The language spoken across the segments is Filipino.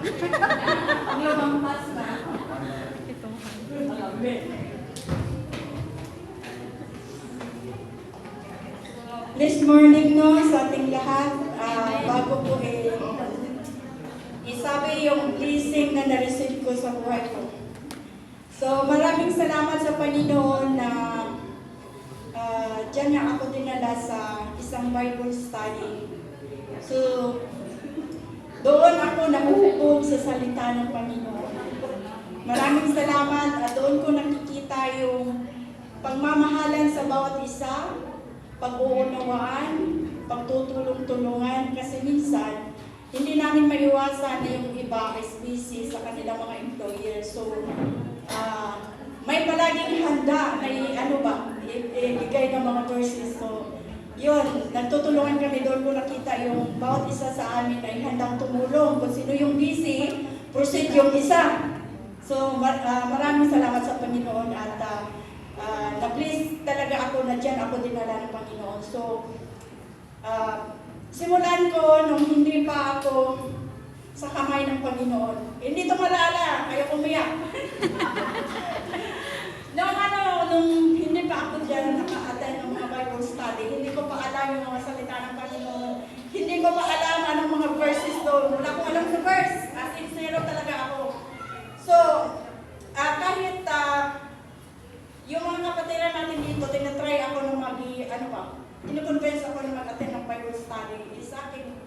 Ang lumampas na. This morning no, sa ating lahat, bago po isabi yung blessing na na-receive ko sa buhay ko. So maraming salamat sa Panginoon na dyan nga ako dinala sa isang Bible study. So doon ako nahuhubog sa salita ng Panginoon. Maraming salamat at doon ko nakikita yung pagmamahalan sa bawat isa, pag-uunawaan, pagtutulong-tulungan, kasi minsan, hindi namin maiwasan na yung iba is busy sa kanilang mga employers. So, may palaging handa na ibigay ng mga verses. So, yun, nagtutulungan kami doon ko nakita yung bawat isa sa amin ay handang tumulong. Kung sino yung busy, proceed yung isa. So, maraming salamat sa Panginoon at na-please talaga ako na dyan ako dinala ng Panginoon. So, simulan ko nung hindi pa ako sa kamay ng Panginoon. Hindi ito malala, kayo umiyak. Nung hindi pa ako dyan naka-attend ng mga Bible study, hindi ko pa alam yung mga salita ng Panginoon. Hindi ko pa alam anong mga verses doon. Wala akong alam sa verse. As in, zero talaga ako. So, kahit yung mga kapatiran natin dito, tinatry ako ng tinukonvince ako na mag-attend ng Bible study. Sa akin,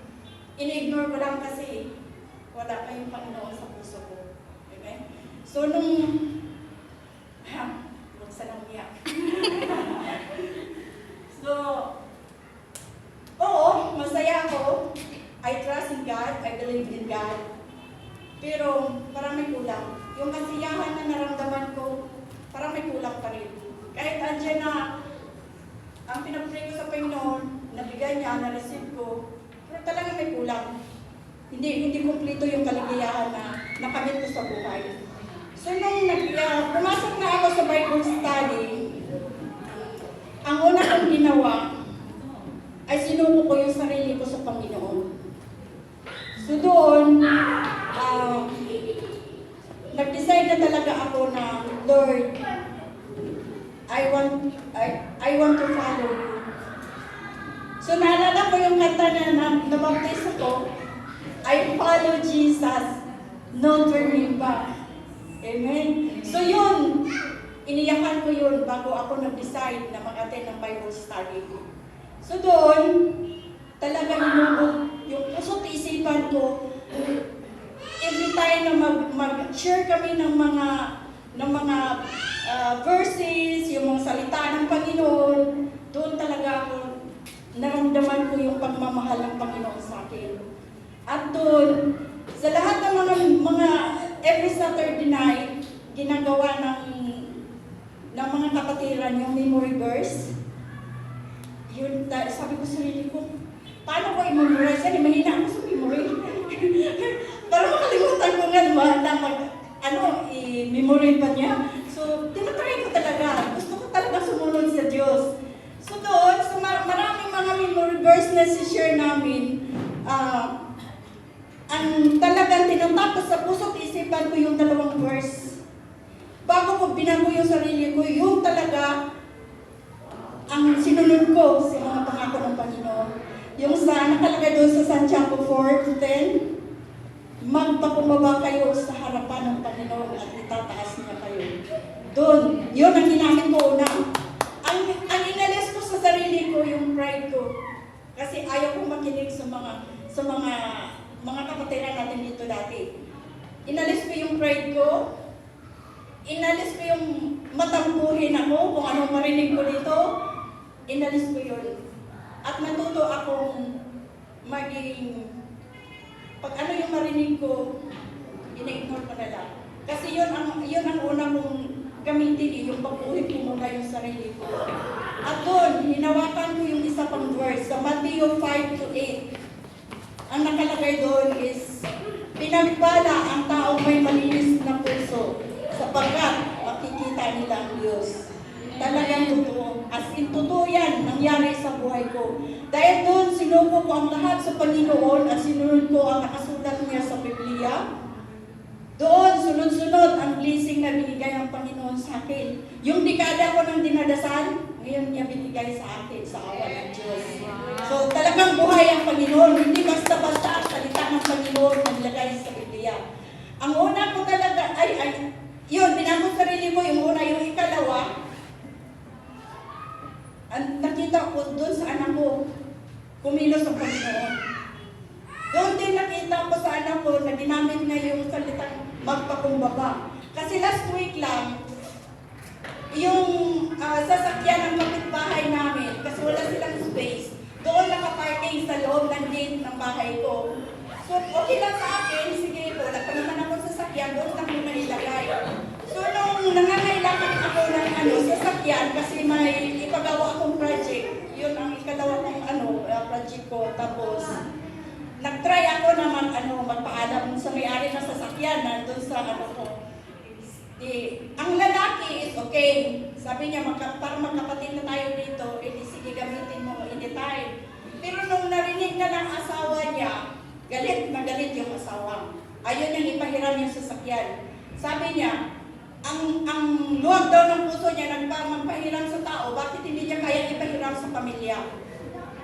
in-ignore ko lang kasi wala kayong Panginoon sa puso ko. Okay? So, huwag sa nang iyak. So, oo, masaya ako. I trust in God, I believe in God. Pero, parang may kulang. Yung kasiyahan na naramdaman ko, parang may kulang pa rin. Kahit andyan na ang pinag-pray ko sa Panginoon, nabigay niya, na-receive ko, pero talaga may kulang. Hindi kumpleto yung kaligayahan na nakamit ko sa buhay. So nung pumasok na ako sa Bible study, ang una kong ginawa ay sinuko ko yung sarili ko sa Panginoon. So doon, nag-decide na talaga ako na, Lord, I want to follow you. So naalala ko yung kanta na nabaptize ako, I follow Jesus, no turning back. Amen? So yun, iniyakan ko yun bago ako nag-decide na mag-attend ng Bible study. So doon, talaga hinubog yung puso't isipan ko. Every time na mag-share kami ng mga verses, yung mga salita ng Panginoon, doon talaga ako naramdaman ko yung pagmamahal ng Panginoon sa akin. At doon, sa lahat ng mga every Saturday night, ginagawa ng mga kapatiran yung memory verse. Yun, sabi ko sa sarili ko, paano ko i-memorize yan? Mahina ako sa memory. Para makalimutan ko nga i-memory pa niya. So, tinatry ko talaga. Gusto ko talaga sumunod sa Diyos. So doon, sa maraming mga memory verse na si-share namin, ang talagang tinatapos sa puso't isipan ko yung 2 verse. Bago ko binago yung sarili ko, yung talaga ang sinunod ko sa mga pangako ng Panginoon. Yung nakalagay doon sa Santiago 4:10, magpakumbaba kayo sa harapan ng Panginoon at itataas niya kayo. Doon, yun ang ginamit ko una. Ang inalis ko sa sarili ko, yung pride ko. Kasi ayaw kong makinig sa mga kapatiran natin dito dati. Inalis ko yung pride ko. Inalis ko yung matampuhin ako, kung anong marinig ko dito. Inalis ko yun. At natuto akong maging pag ano yung marinig ko, ina-ignore ko na lang. Kasi yun ang una kong gamitin, yung pag-ulit ko muna yung sarili ko. At doon, hinawakan ko yung isa pang verse, sa Matthew 5:8. Ang nakalagay doon is, pinagpala ang taong may malinis na puso, sapagkat makikita nila ang Diyos. Talagang totoo. As in, totoo yan, nangyari sa buhay ko. Dahil doon, sinuko ko ang lahat sa Panginoon at sinunod ko ang nakasulat niya sa Biblia. sunod-sunod ang blessing na binigay ng Panginoon sa akin. Yung dekada ko ng dinadasal, ngayon niya binigay sa akin sa awa ng Diyos. So talagang buhay ang Panginoon, hindi basta-basta ang salita ng Panginoon na nilagay sa Biblia. Ang una ko talaga, yun, binagong sarili ko, yung una, yung ikalawa, nakita ko doon sa anak ko, kumilos ang Panginoon. Doon din nakita ko sa anak ko na ginamit niya yung salitang magpakumbaba. Kasi last week lang, yung sasakyan ng kapitbahay namin, kasi wala silang space, doon nakaparking sa loob ng gate ng bahay ko. So, okay lang sa akin, sige po, wala pa naman ako sasakyan, doon lang muna ilagay. So, nung nangangailangan ako ng sasakyan, kasi may ipagawa akong project, yun ang ikalawa kong project ko, tapos, nag-try ako na magpaalam sa may-ari ng sasakyan, nandun sa ko. Ang lalaki is okay. Sabi niya, para magkapatid na tayo dito, sige gamitin mo anytime. Pero nung narinig na ng asawa niya, galit na galit yung asawa. Ayaw niyang ipahiram yung sasakyan. Sabi niya, ang luwag daw ng puso niya magpahiram sa tao, bakit hindi niya kaya ipahiram sa pamilya?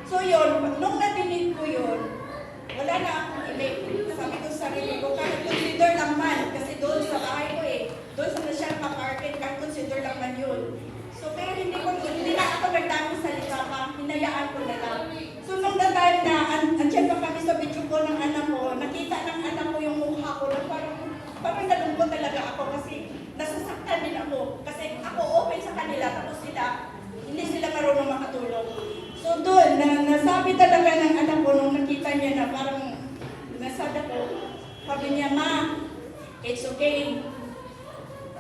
So yun, nung nadinig ko yun, wala na akong ibig. Sabi ko sa sarili ko, kahit consider lang man, kasi doon sa bahay ko doon sa na siya paparkin, kahit consider lang man yun. So pero hindi na ako nagdaming salita pa, hinayaan ko na lang. So nung time na, andyan pa kami sa video ko ng anak ko, nakita ng anak ko yung mukha ko, na parang nalungkot talaga ako kasi nasasaktan din ako. Kasi ako open sa kanila, tapos hindi sila marunong makatulong. So doon, nasabi talaga ng anak ko nung nakita niya na parang nasada ko, sabi niya, "Ma, it's okay.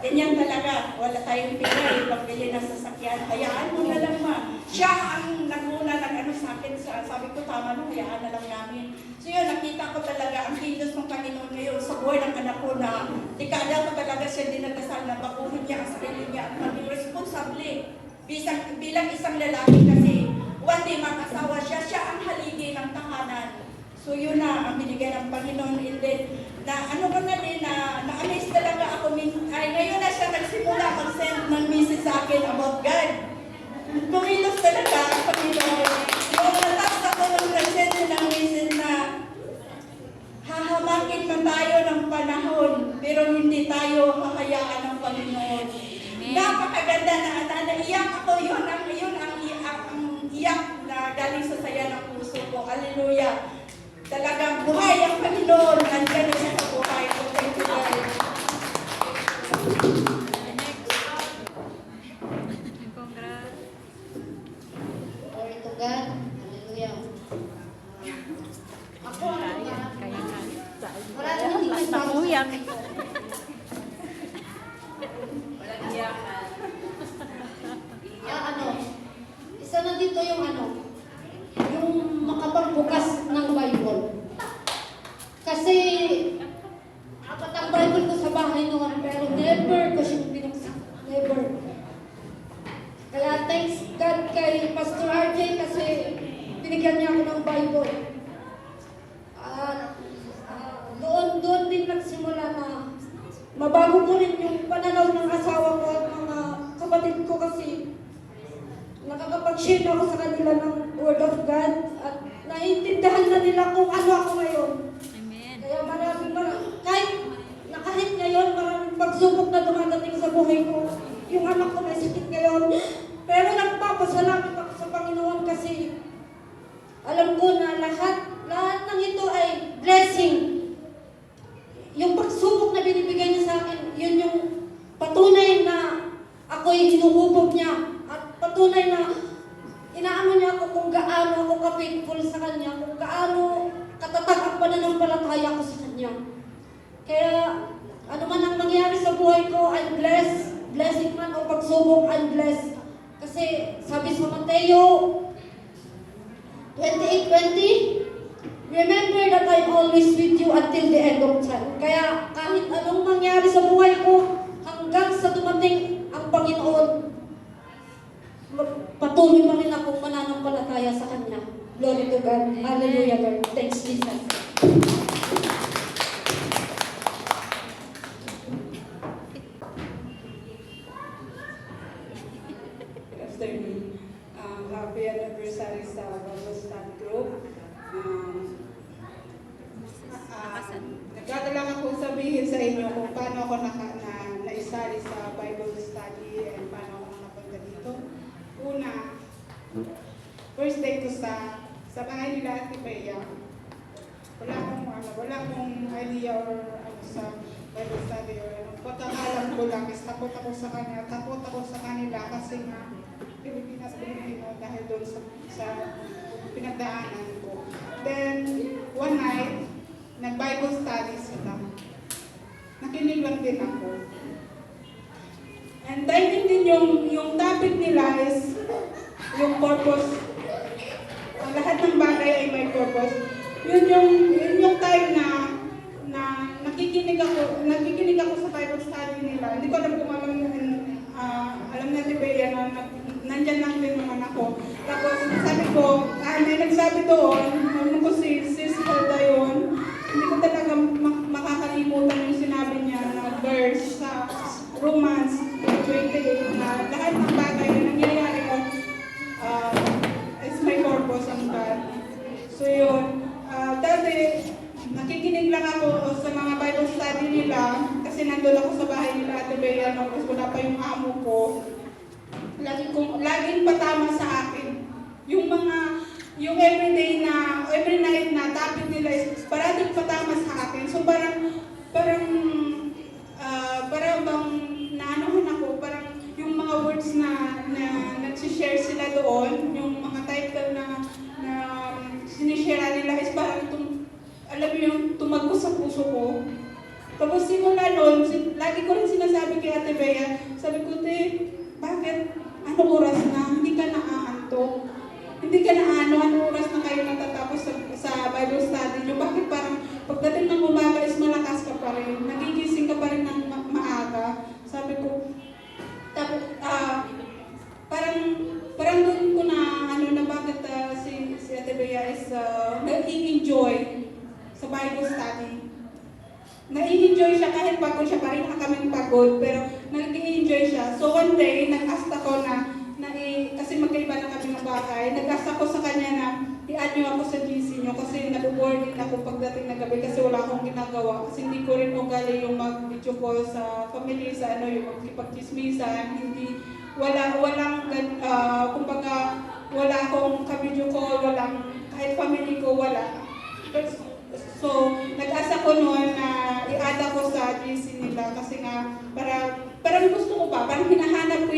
Ganyan talaga, wala tayong pera, pagbili ng sasakyan, hayaan mo na lang, ma." Siya ang nagmuna sa akin, sabi ko, tama na, hayaan na lang namin. So yun, nakita ko talaga ang kilos ng Panginoon ngayon sa buhay ng anak ko na dekada ko talaga siya dinadasal na baguhin niya ang sarili niya at maging responsable. Bilang isang lalaki kasi, one day mag-asawa siya ang haligi ng tahanan. So yun na ang binigay ng Panginoon. And then, na-amaze talaga ako. Ngayon na siya nagsimula mag-send ng message sa akin about God. Kumilos talaga ang Panginoon. Yung natapos ako nung nag-send ng message na hahamakin man tayo ng panahon, pero hindi tayo hahayaan ng Panginoon. Napakaganda na naiyak ako. Yun ang iyak na galing sa saya ng puso ko. Hallelujah. Talagang buhay ang Panginoon. Nandiyan na siya sa buhay ko. Thank you, God. Glory to God. Hallelujah. Ako, maraming hindi ko Nakuyak. isa na dito yung yung makapagbukas ng Bible. Kasi, apat ang Bible ko sa bahay noon, pero never ko siyang binuksan. Never. Kaya thanks God kay Pastor RJ kasi binigyan niya ako ng Bible. At doon din nagsimula na mabago ko rin yung pananaw ng asawa ko at mga kapatid ko kasi nakakapag-share ako sa kanila ng Word of God at naiintindihan na nila kung ano ako ngayon. Amen. Kaya kahit ngayon maraming pagsubok na dumadating sa buhay ko. Yung anak ko may sakit ngayon. Pero nagpapasalamat ako sa Panginoon kasi alam ko na lahat ng ito ay blessing. Yung pagsubok na binibigay niya sa akin, yun yung patunay na ako'y hinuhubog niya. At patunay na inaano niya ako kung gaano ako ka-faithful sa Kanya, kung gaano katatag ang pananampalataya ko sa Kanya. Kaya ano man ang mangyari sa buhay ko, I'm blessed. Blessing man o pagsubok, I'm blessed. Kasi sabi sa Mateo 28:20, remember that I'm always with you until the end of time. Kaya kahit anong mangyari sa buhay ko, hanggang sa dumating ang Panginoon, patuloy pa rin akong mananampalataya sa Kanya. Glory to God. Hallelujah, Lord. Thanks, Jesus. sabihin sa inyo kung paano ako naisali sa Bible study and paano ako napunta dito. Una, first day ko sa bahay nila Ate Bea. Wala akong idea or sa Bible study or ano. Pagkakalam ko lang is takot ako sa kanila kasi nga Pilipino dahil doon sa pinagdaanan ko. Then, one night, nag-Bible study sila. Nakinig lang din ako. And I din yung topic nila is yung purpose. Ang lahat ng bagay ay may purpose. Yun yung time na nakikinig ako sa Bible study nila. Hindi ko alam kung alam natin ba yan, nandyan lang din naman ako. Tapos sabi ko, may nagsabi doon, ko si Sis Hilda yun, hindi ko talaga makakalimutan yung sinabi niya na verse sa Romans 28 na lahat ng bagay na nangyayari ko is may purpose ang God. So yun, dati nakikinig lang ako sa mga Bible study nila kasi nandun ako sa bahay nila Ate Bea, tapos wala pa yung amo ko. Laging patama sa akin. Yung every night na topic nila is parating patama sa akin. So parang bang naanohan ako, parang yung mga words na nagsishare sila doon, yung mga title na sinishare nila is parang alam mo yung tumago sa puso ko. Tapos simula noon, lagi ko rin sinasabi kay Ate Bea, sabi ko, bakit? Ano oras na? Hindi ka naaantok? Hindi ka ano oras na kayo natatapos sa Bible study nyo? Bakit parang pagdating ng umaga is malakas ka pa rin? Nagigising ka pa rin ng maaga? Sabi ko, tapos, parang doon ko na bakit si Ate Bea is nag-i-enjoy sa Bible study. Nai-enjoy siya kahit pagod siya, pareha kaming pagod, pero nag-i-enjoy siya. So one day, nag-ask ako kasi magkaiba na kami ng bahay, nag-ask ako sa kanya na i-add niyo ako sa GC niyo kasi nabuboard din ako pagdating ng gabi kasi wala akong ginagawa. Kasi hindi ko rin ugali yung mag-video call sa family, sa yung magkipag-chismisan, kumbaga, wala akong ka-video call, kahit family ko, wala. So, nag-asa ko noon na i-add ako sa GC nila kasi nga parang gusto ko pa, parang hinahanap ko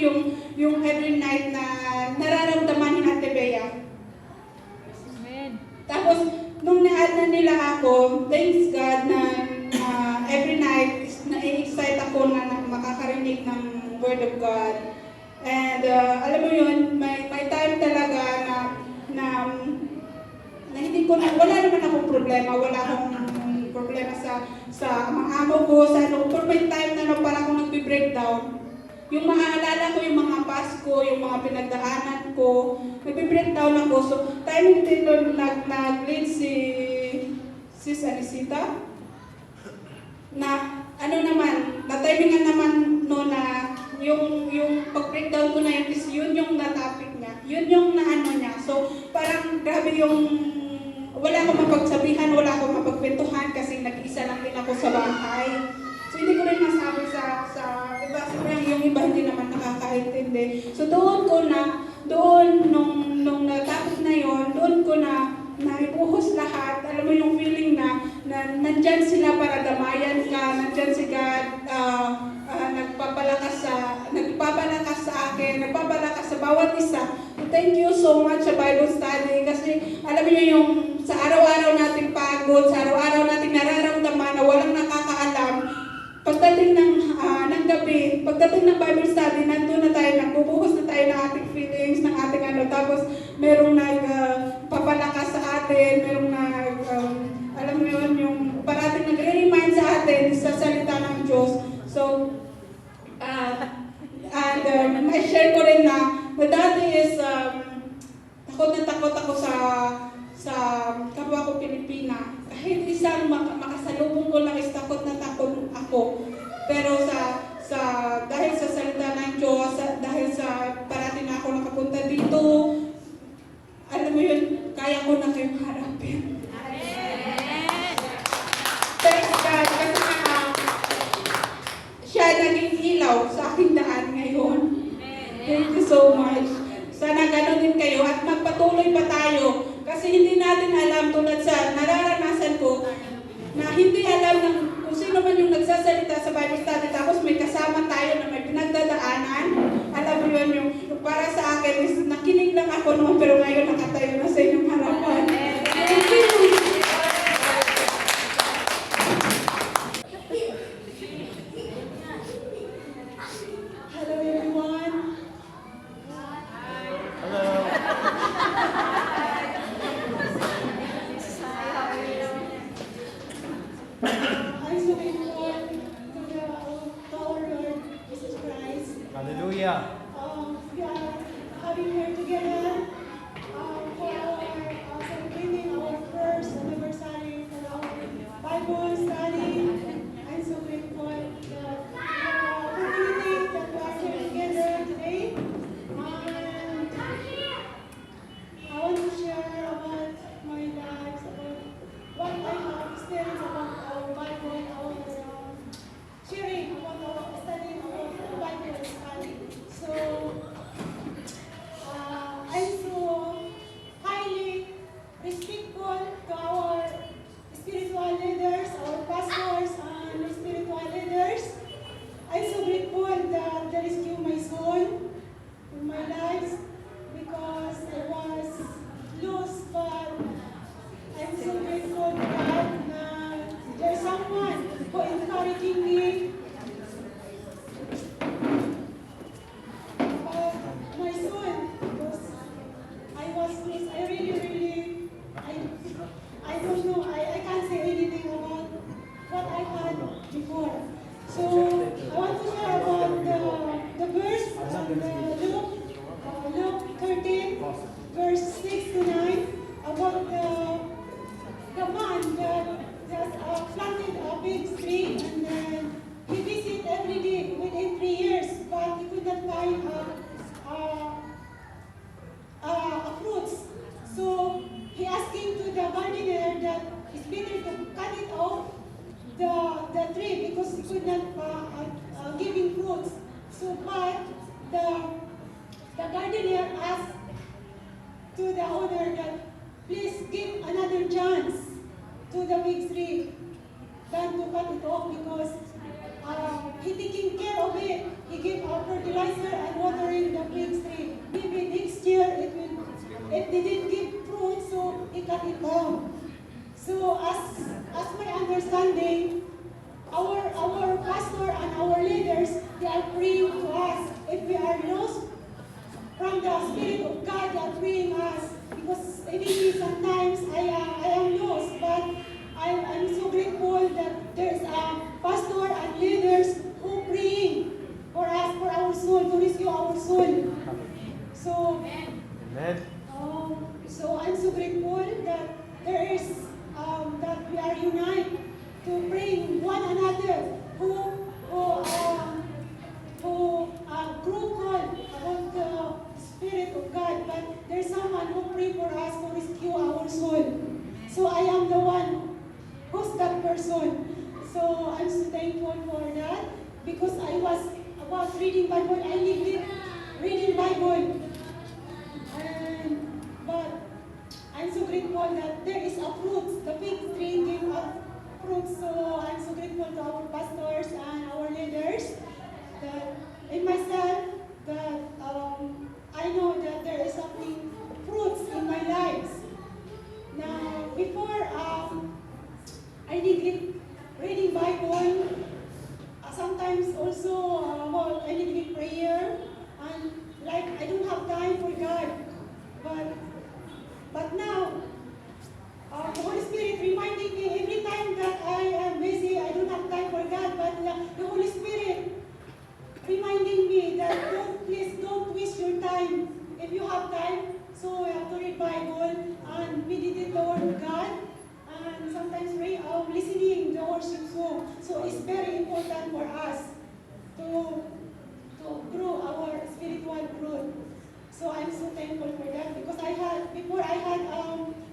yung every night na nararamdaman ni Ate Bea. Amen. Tapos, nung na-add na nila ako, thanks God na every night na-excite ako na makakarinig ng Word of God. And alam mo yun, may time talaga na hindi ko wala naman akong problema sa mga amo ko, sa ano, pero may time na parang akong nagbe-breakdown. Yung maaalala ko yung mga Pasko, yung mga pinagdaanan ko, nagbe-breakdown ako. So, time din doon nag-lead si Sis Anisita, na na-timingan naman no na yung pag-breakdown ko na yun is yun yung na-topic niya, yun yung na-ano niya. So, parang grabe yung wala akong mapagsabihan, wala akong mapagkwentuhan kasi nag-isa lang din ako sa bahay. So, hindi ko rin masabi sa iba. Sobrang yung iba hindi naman nakakaintindi. So, doon nung natapos na yon, doon ko na ibuhos lahat. Alam mo yung feeling na nandyan sila para damayan ka, nandyan si God, nagpapalakas sa akin, nagpapalakas sa bawat isa. Thank you so much sa Bible study kasi alam niyo yung sa araw-araw nating pagod, sa araw-araw nating nararamdaman na walang nakakaalam, pagdating ng gabi, pagdating ng Bible study, nandun na tayo, nagbubuhos na tayo ng ating feelings, ng ating tapos merong nagpapalakas sa atin, merong alam mo yun, yung parating nagre-remind sa atin sa salita ng Diyos. So, may share ko rin na dati is takot na takot ako sa kapwa ko Pilipina. Kahit isang makasalubong ko lang is takot na takot ako. Pero dahil sa salita ng Diyos, dahil sa parating na ako nakapunta dito, alam mo yun, kaya ko na kayong harapin. Thanks God, kasi patuloy pa tayo. Kasi hindi natin alam, tulad sa nararanasan ko, na hindi alam ng kung sino man yung nagsasalita sa Bible study, tapos may kasama tayo na may pinagdadaanan. Alam mo yun, yung para sa akin, is nakinig lang ako noon, pero ngayon nakatayo na sa inyong harapan. Thank you. Hello everyone. I'm so grateful to our Lord Jesus Christ. Hallelujah. We are having here together for our celebrating our first anniversary for our Bible study. I'm so grateful that opportunity that we are here together today. And I want to share about my life, about what I have experienced about our Bible, our sharing about our studying about the Bible study. So I'm so highly respectful to our spiritual leaders, our pastors and spiritual leaders. I'm so grateful that they rescued my soul in my life because I was lost, but I'm so grateful to God that there's someone who encouraging me. My soul, because I was lost. I really, I don't know. I can't say anything about what I had before. So I want to share about the verse, Luke 13, verse 6 to 9, about the man that planted a big tree, and then he visited every day within 3 years, but he could not find fruits. So he asking to the gardener that it's better to cut it off the tree because he could not giving fruits. So but the gardener asked to the owner that please give another chance to the big tree than to cut it off because he taking care of it. He gave our fertilizer and watering the big tree. Maybe next year it didn't give fruit, so he cut it down. So as my understanding, our pastor and our leaders, they are praying to us. If we are lost from the Spirit of God, they are praying us. Because even sometimes I am lost, but I'm so grateful that there's a pastor and leaders who praying for us, for our soul, to rescue our soul. So, Amen. so I'm so grateful that there is that we are united to bring one another who group called about the Spirit of God, but there's someone who pray for us to rescue our soul. So I am the one who's that person. So I'm so thankful for that because I was about reading Bible. I lived reading Bible. But I'm so grateful that there is a fruit. The big tree gave us fruit. So I'm so grateful to our pastors and our leaders that in myself that I know that there is something fruits in my life. Now before I neglect reading Bible. Sometimes also I neglect prayer and like I don't have time for God. But now, the Holy Spirit reminding me every time that I am busy, I don't have time for God, but the Holy Spirit reminding me that please don't waste your time. If you have time, so you have to read Bible and meditate the Word of God, and sometimes listening the worship song. So it's very important for us to grow our spiritual growth. So I'm so thankful for that because before I had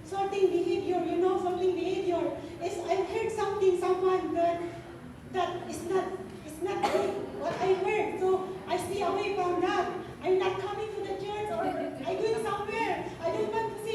sorting behavior, sorting behavior. I heard someone that is not good, what I heard. So I stay away from that. I'm not coming to the church or I'm going somewhere. I don't want to see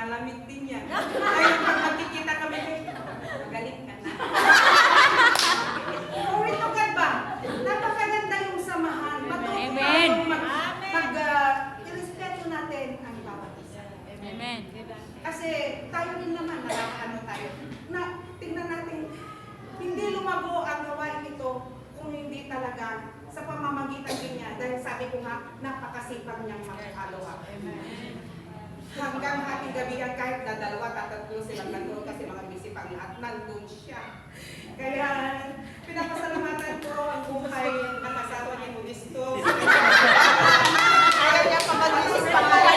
lalamig din yan. Kaya pag magkikita kami, magaling ka na. Glory to God ba? Napakaganda yung samahan. Matuto tayong irespeto natin ang bawat isa. Amen. Kasi tayo rin naman, nakakaano tayo. Tingnan natin, hindi lumago ang gawain ito kung hindi talaga sa pamamagitan din niya. Dahil sabi ko nga, napakasipag niyang makakalawa. Hanggang ating gabihan, kahit na dalawa, tatatlo silang nandun kasi mga bisip ang lahat, nandun siya. Kaya, pinapasalamatan ko ang buhay ng asawa ni Modesto. Ayaw niya pa mag-isis pa pala.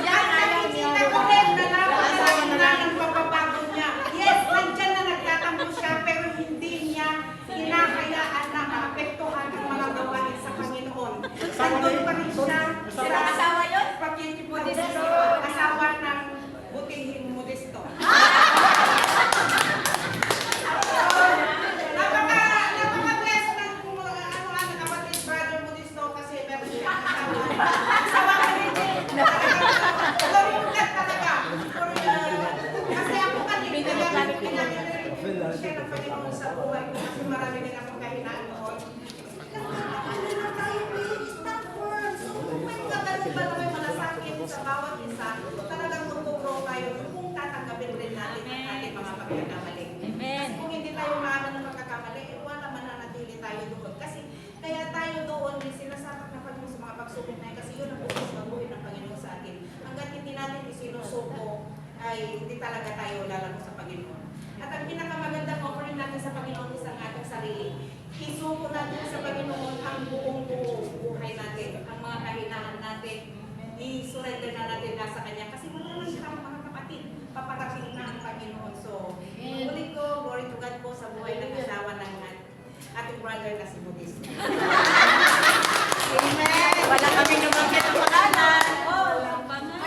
Yan, nakikita ko rin na napakasama na ng pagbabago niya. Yes, nandyan na nagtatampo siya, pero hindi niya hinahayaan na maapektuhan ang mga gawain sa Panginoon. Nandun pa rin siya. Sila asawa yun? Pakiti Modesto. Asawa ng butihing Modesto. Napaka-bless ng kapatid, brother Modesto, kasi meron siya asawa. Asawa ka rin din. Lumukat talaga. Kasi ako kanina, pinag-inig siya ng Panginoon sa buhay ko kasi marami din akong kahinaan noon. Ano na tayo, please, stop words. So, kung may kagaling ba na may malasakit sa bawat isa, talagang mag-grow tayo kung tatanggapin rin natin ang ating mga pagkakamali. Amen. Kasi kung hindi tayo maano ng pagkakamali, wala mananatili tayo doon. Kasi kaya tayo doon, may sinasakap na pag sa mga pagsubok na yun, kasi yun ang bukas mabuhay ng Panginoon sa atin. Hanggat hindi natin isinusuko, ay hindi talaga tayo lalago sa Panginoon. At ang pinakamagandang offering natin sa Panginoon is ang ating sarili. Isuko natin sa Panginoon ang buong buhay natin, ang mga kahinaan natin. I-surrender na natin na sa Kanya. Kasi wala naman siya mga kapatid. Paparating na ang Panginoon. So, ulit ko, glory to God po sa buhay ng asawa ng ating brother na si Modesto. Amen! Wala kami nabanggit ang pangalan.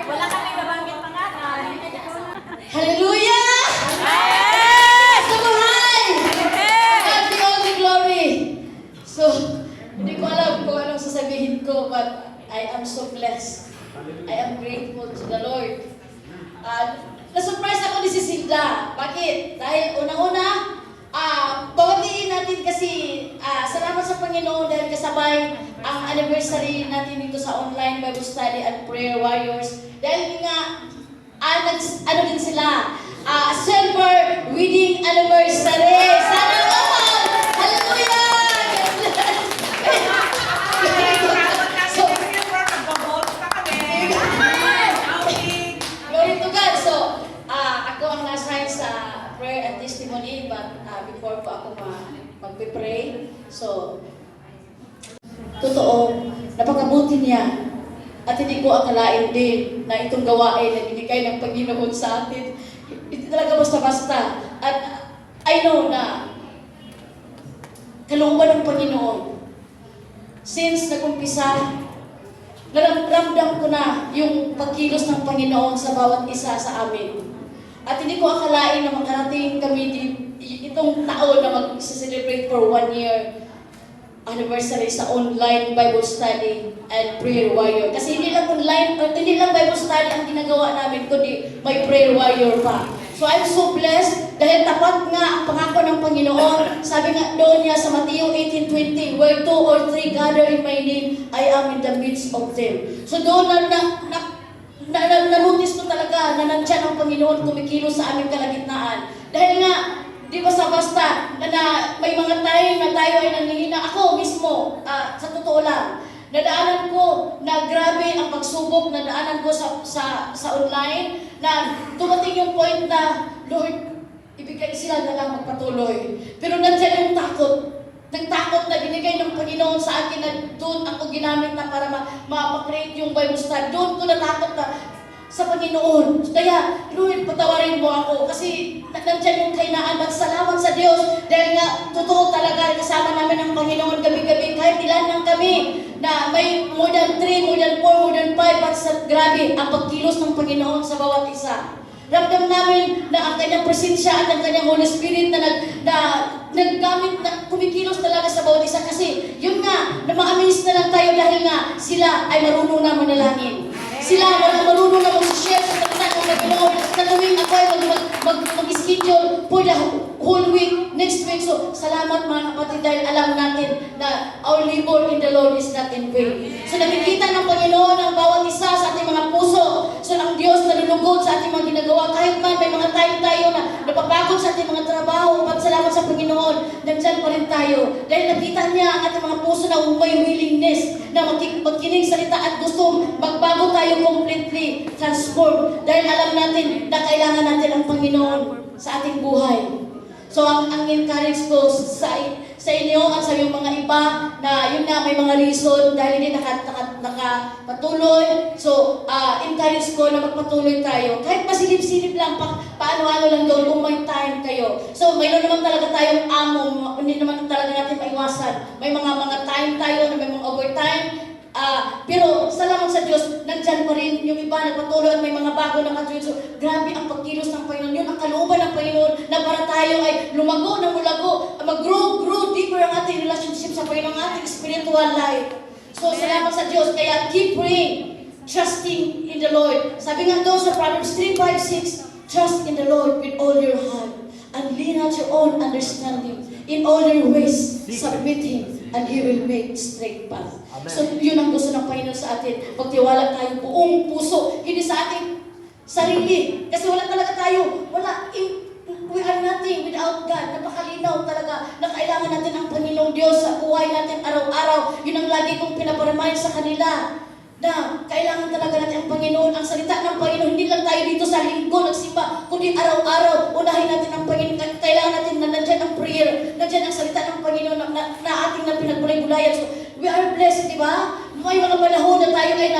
Wala kami nabanggit pangalan. Hallelujah! Yes! Sabuhay! Amen! God be all the glory. So, hindi ko alam kung anong sasabihin ko, but I am so blessed. I am grateful to the Lord. Na-surprise ako ni Cecilia. Bakit? Dahil unang-una, bawatiin natin kasi salamat sa Panginoon dahil kasabay ang anniversary natin dito sa online Bible Study and Prayer Warriors. Dahil nga, ano din sila, silver wedding anniversary. Sana all! Hallelujah! So, glory to God. So, ako ang na-assign sa prayer and testimony, but before po ako magpe-pray, so, totoo, napakabuti niya. At hindi ko akalain din na itong gawain na binigay ng Panginoon sa atin. Hindi talaga basta-basta. At I know na kalooban ng Panginoon. Since nag-umpisa, naramdam ko na yung pagkilos ng Panginoon sa bawat isa sa amin. At hindi ko akalain na makarating kami itong taon na mag-celebrate for 1 year anniversary sa online Bible Study and Prayer Warrior. Kasi hindi lang online, hindi lang Bible Study ang ginagawa namin, kundi may Prayer Warrior pa. So I'm so blessed dahil tapat nga ang pangako ng Panginoon. Sabi nga doon niya sa Matthew 18:20, where 2 or 3 gather in my name, I am in the midst of them. So doon na-notice ko talaga na nandiyan ang Panginoon kumikilos sa aming kalagitnaan. Dahil nga, di basta-basta na may mga time na tayo ay nanghihina. Ako mismo, sa totoo lang, nadaanan ko na grabe ang pagsubok, nadaanan ko sa online, na dumating yung point na, Lord, ibigay sila na lang magpatuloy. Pero nandiyan yung takot. Nagtakot na binigay ng Panginoon sa akin na doon ako ginamit na para ma-create yung Bible study. Doon ko natakot na sa Panginoon. Kaya, Lord, patawarin mo ako kasi nandiyan yung kainaan. Magsalamat sa Diyos dahil nga, totoo talaga, kasama namin ang Panginoon gabi-gabi. Kahit ilan lang kami na may more than 3, more than 4, more than 5, at grabe ang pagkilos ng Panginoon sa bawat isa. Ramdam namin na ang kanyang presensya at ang kanyang Holy Spirit na naggamit, na kumikilos talaga sa bawat isa. Kasi yun nga, na ma-amaze na lang tayo dahil nga sila ay marunong na manalangin. Sila marunong na mag-share sa salita ng week. So, salamat mga kapatid dahil alam natin na our labor in the Lord is not in vain. So, nakikita ng Panginoon ang bawat isa sa ating mga puso. So, ang Diyos nalulugod sa ating mga ginagawa. Kahit man may mga time tayo na napapagod sa ating mga trabaho, pagsalamat sa Panginoon, nandyan pa rin tayo. Dahil nakita niya ang ating mga puso na may willingness na magkinig salita at gusto magbago tayo completely, transform. Dahil alam natin na kailangan natin ang Panginoon sa ating buhay. So, ang encourage ko sa inyo at sa yung mga iba na yun na may mga reason dahil hindi nakapatuloy. So, encourage ko na magpatuloy tayo. Kahit masilip-silip lang, paano-ano lang doon kung may time kayo. So, mayroon naman talaga tayong among, hindi naman talaga natin maiwasan. May mga time tayo na may mga overtime. Pero salamat sa Diyos, nandyan pa rin yung iba nagpatuloy at may mga bago na ka-join. So, grabe ang pagkilos ng Panginoon. Yun ang kalooban ng Panginoon na para tayo ay lumago na mulago, mag-grow deeper ang ating relationship sa Panginoon, ang ating spiritual life. So, salamat sa Diyos. Kaya keep praying, trusting in the Lord. Sabi nga doon sa Proverbs 3:5-6, trust in the Lord with all your heart and lean out your own understanding. In all your ways, submit Him and He will make straight path. Amen. So, yun ang gusto ng Panginoon sa atin. Magtiwala tayo buong puso, hindi sa ating sarili. Kasi wala talaga tayo. We are nothing without God. Napakalinaw talaga na kailangan natin ang Panginoong Diyos sa buhay natin araw-araw. Yun ang lagi kong pinaparamind sa kanila. Na kailangan talaga natin ang Panginoon. Ang salita ng Panginoon, hindi lang tayo dito sa linggo nagsimba, kundi araw-araw, unahin natin ang Panginoon. Kailangan natin na nandyan ang prayer, nandyan ang salita ng Panginoon na ating na pinagbulay-bulayan. So, we are blessed, di ba? May mga panahon na tayo ay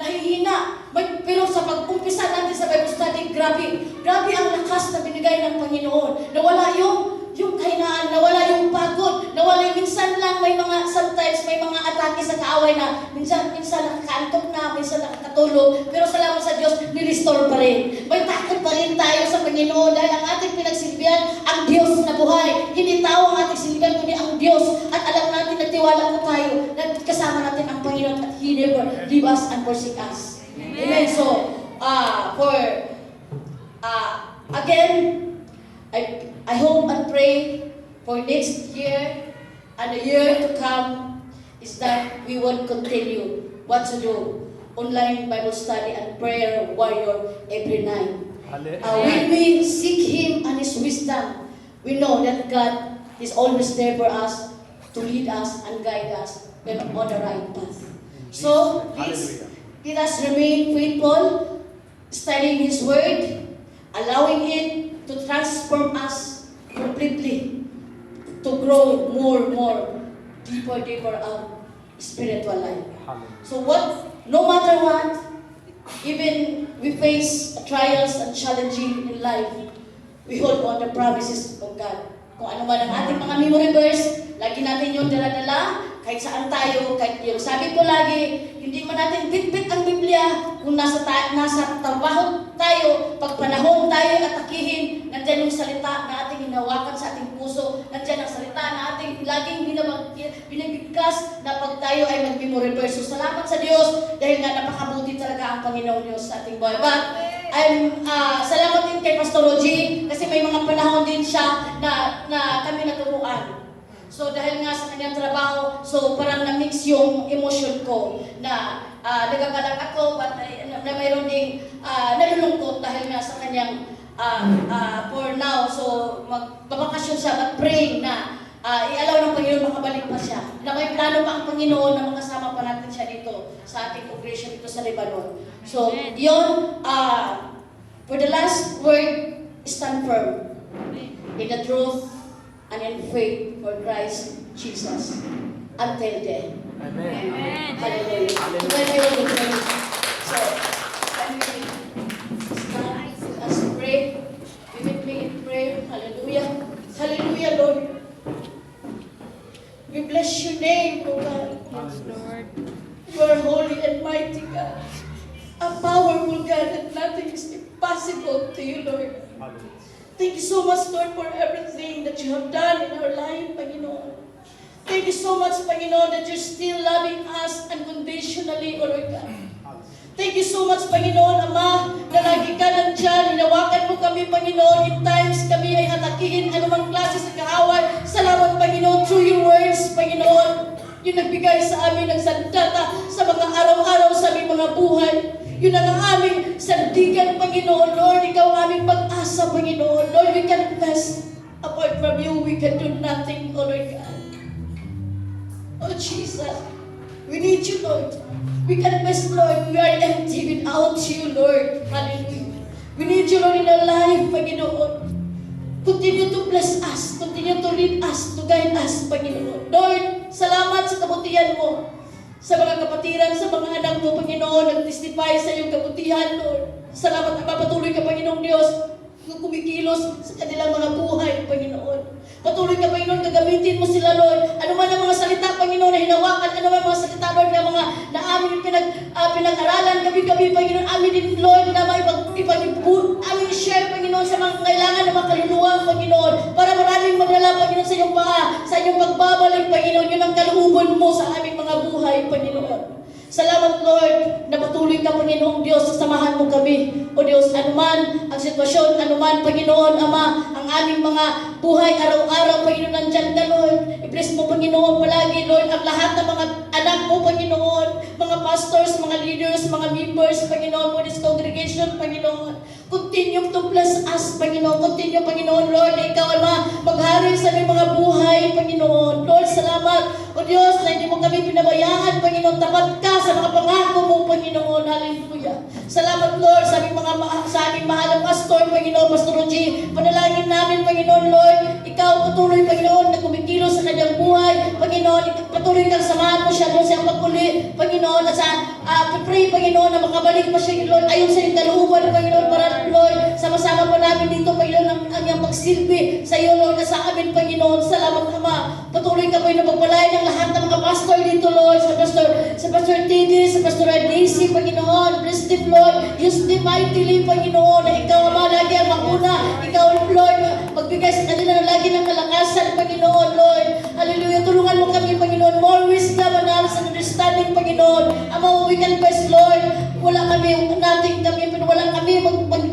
nahihina. Pero sa pag-umpisa natin sa Bible study, grabe ang lakas na binigay ng Panginoon. Nawala yung kahinaan, nawala yung pagod, nawala yung minsan lang sometimes may mga atake sa kaaway na minsan nakakaantok na, minsan nakakatulog, pero salamat sa Diyos, nirestore pa rin. May takot pa rin tayo sa Panginoon dahil ang ating pinagsilbihan, ang Diyos na buhay. Hindi tao ang ating silbihan, kundi ang Diyos. At alam natin, nagtiwala na tayo, na kasama natin ang Panginoon at He never leave us and forsake us. Amen. So, again, I hope and pray for next year and the year to come is that we will continue what to do. Online Bible study and prayer warrior every night. When we seek Him and His wisdom, we know that God is always there for us to lead us and guide us on the right path. So, please, let us remain faithful, studying His Word, allowing it to transform us completely, to grow more, deeper our spiritual life. So no matter what, even we face trials and challenging in life, we hold on the promises of God. Kung ano man ang ating mga memory verse, lagi natin yung dala-dala, kahit saan tayo, kahit yung sabi ko lagi, hindi man natin bit-bit ang Biblia, kung nasa trabaho tayo, pag panahon tayo atakihin, nandyan yung salita na ating hinawakan sa ating puso, nandyan ang salita na ating laging binibigkas na pag tayo ay mag-memory verse. So, salamat sa Diyos dahil nga napakabuti talaga ang Panginoon Diyos sa ating buhay. But, salamat din kay Pastor Rogie kasi may mga panahon din siya na kami naturuan. So dahil nga sa kanyang trabaho, so parang na-mix yung emotion ko na nagagalang ako but na mayroon ding nalulungkot dahil nga sa kanyang for now. So magbabakasyon siya but praying na i-allow ng Panginoon makabalik pa siya. Na may plano pa ang Panginoon na makasama pa natin siya dito sa ating congregation dito sa Lebanon. So yun, for the last word, stand firm in the truth and in faith for Christ Jesus until the end. Amen. Hallelujah. Hallelujah. When we will pray. So, when we stand as pray, be with me in prayer. Hallelujah. Hallelujah, Lord. We bless your name, O God. Yes, Lord. You are holy and mighty God. A powerful God, and nothing is impossible to you, Lord. Thank you so much, Lord, for everything that you have done in our life, Panginoon. Thank you so much, Panginoon, that you're still loving us unconditionally, O Lord God. Thank you so much, Panginoon, Ama, na lagi ka nandyan. Hinawakan mo kami, Panginoon, in times kami ay hatakihin anumang klase Panginoon. Yung nagbigay sa amin ng sandata sa mga araw-araw sa aming mga buhay. Yun ang aming sandigan, Panginoon. Lord, ikaw ang aming pag-asa, Panginoon. Lord, we can best. Apart from you, we can do nothing, O Lord God. Oh, Jesus, we need you, Lord. We can best, Lord. We are empty without you, Lord. Hallelujah. We need you, Lord, in our life, Panginoon. Continue to bless us. Continue to lead us, to guide us, Panginoon. Lord, salamat sa kabutihan mo. Sa mga kapatiran, sa mga anak mo, Panginoon, nag-testify sa iyong kabutihan, Lord. Salamat na patuloy ka, Panginoong Diyos, kung kumikilos sa kanilang mga buhay, Panginoon. Patuloy ka, Panginoon, gagamitin mo sila, Lord. Ano man ang mga salita, Panginoon, na hinawakan, ano man ang mga salita, Lord, na mga na amin pinag-aralan, gabi-gabi, Panginoon, amin din, Lord, na amin share, Panginoon, sa mga kailangan ng mga kaluluwa, Panginoon, para maraming magdala, Panginoon, sa iyong sa iyong pagbabalik, Panginoon, yun ang kalooban mo sa aming mga buhay, Panginoon. Salamat, Lord, na patuloy ka, Panginoong Diyos, sasamahan mo kami. O Diyos, anuman ang sitwasyon, anuman, Panginoon, Ama, ang aming mga buhay araw-araw, Panginoon, nandyan ka, Lord. I-bless mo, Panginoon, palagi, Lord, ang lahat ng mga anak mo, Panginoon, mga pastors, mga leaders, mga members, Panginoon, for this congregation, Panginoon. Continue to bless us, Panginoon. Continue, Panginoon, Lord, na ikaw, Ama, maghari sa aming mga buhay, Panginoon. Lord, salamat, O Diyos, na hindi mo kami pinabayaan, Panginoon. Tapat ka sa mga pangako mo, Panginoon. Hallelujah. Salamat, Lord, sa aming mahal na pastor, Panginoon, Pastor Rogie. Panalangin namin, Panginoon, Lord. Ikaw, patuloy, Panginoon, na kumikilos sa kanyang buhay. Panginoon, patuloy kang samahan mo siya, Lord, sa pagkuli, Panginoon, at sa pray, Panginoon, na makabalik pa siya, Lord, ayon sa iyong kalooban, Panginoon, para, Lord, sama-sama pa namin dito, Panginoon, ang iyong pagsilbi sa iyo, Lord, at sa amin, Panginoon. Salamat, Ama. Patuloy ka, Panginoon, pagpalain ng lahat ng mga pastor dito, Lord, sa Pastor Teddy, sa Pastor Adisi, Panginoon. Bless them, Lord. Use them mightily, Panginoon, na ikaw, Ama, lagi ang mauna. Ikaw, Lord, magbigay sa kanila na lagi ng kalakasan, Panginoon, Lord. Hallelujah. Tulungan mo kami, Panginoon. More wisdom and knowledge and understanding, Panginoon. Ama, we can best, Lord. Wala kami, nating kami, pero wala kami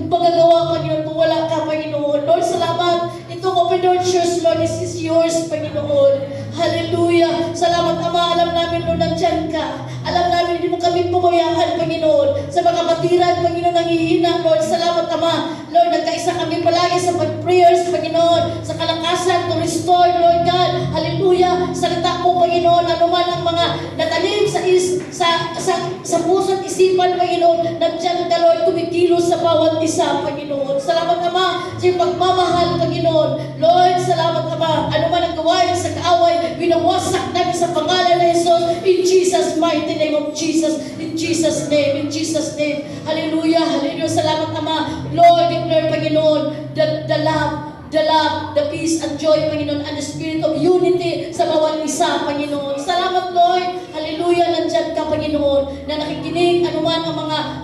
magagawa, Panginoon, kung wala ka, Panginoon. Lord, salamat. Itong open door church, Lord, this is yours, Panginoon. Hallelujah. Salamat, Ama. Alam namin, Lord, nandyan ka. Alam namin, hindi mo kami pumayaan, Panginoon. Sa mga kapatiran, Panginoon, nanghihina, Lord. Salamat, Ama. Lord, nagkaisa kami palagi sa prayers, Panginoon. Sa kalakasan, to restore, Lord God. Hallelujah. Salita mo, Panginoon, anuman ang mga natanim sa puso't isipan, Panginoon. Nandyan ka, Lord, kumikilos sa bawat isa, Panginoon. Salamat, Ama, sa iyong pagmamahal, Panginoon. Lord, salamat, Ama. Anuman ang gawain sa kaaway, binawasak namin sa pangalan ng Jesus. In Jesus' mighty name of Jesus. In Jesus' name. In Jesus' name. Hallelujah. Hallelujah. Salamat, Ama. Lord, declare, Panginoon, the love, the peace and joy, Panginoon, and the spirit of unity sa bawat isa, Panginoon. Salamat, Lord. Hallelujah. Nandyan ka, Panginoon, na nakikinig anuman ang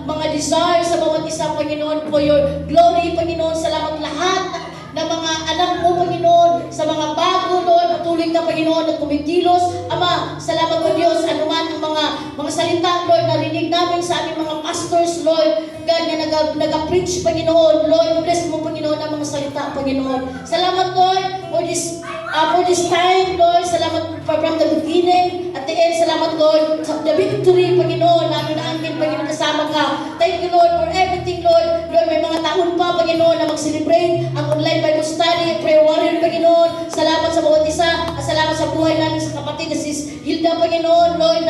mga desire sa bawat isa, Panginoon, for your glory, Panginoon. Salamat lahat ng mga anak mo, Panginoon, sa mga bago, Lord, patuloy ka, Panginoon, na kumikilos. Ama, salamat po, Diyos, anuman ang mga salita, Lord, narinig namin sa aming mga pastors, Lord, God, na nag-preach, Panginoon. Lord, bless mo, Panginoon, ang mga salita, Panginoon. Salamat, Lord, for this time, Lord. Salamat from the beginning. At the end, salamat, Lord, sa the victory, Panginoon, namin na amin, Panginoon, kasama ka. Thank you, Lord, for everything, Lord. Lord, may mga taon pa, Panginoon, na mag-celebrate ang online Bible study, prayer warrior, Panginoon. Salamat sa bawat isa. At salamat sa buhay namin sa kapatid na sis Hilda, Panginoon, Lord,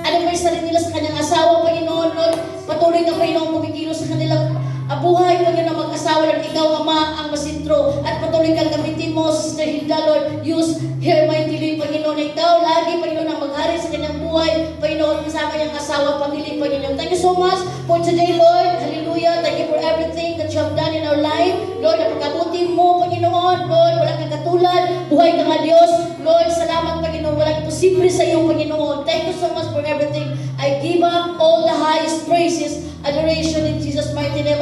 anniversary nila sa kanyang asawa, Panginoon, Lord. Patuloy ka, Panginoon, kumikilos sa kanilang buhay, Panginoon, mag-asawa, Lord. Ikaw, Ama, ang masintro. At patuloy kang gamitin mo, Sister Hilda, Lord. Use her mightily, Panginoon. Ikaw, lagi, Panginoon, ang maghari sa kanyang buhay, Panginoon, kasama niyang asawa, pamilya, Panginoon. Thank you so much for today, Lord. Hallelujah. Thank you for everything that you have done in our life. Lord, napagkabuti mo, Panginoon. Lord, walang kagatulan. Buhay ka nga, Diyos. Lord, salamat, Panginoon. Walang imposible sa iyo, Panginoon. Thank you so much for everything. I give up all the highest praises, adoration in Jesus' mighty name.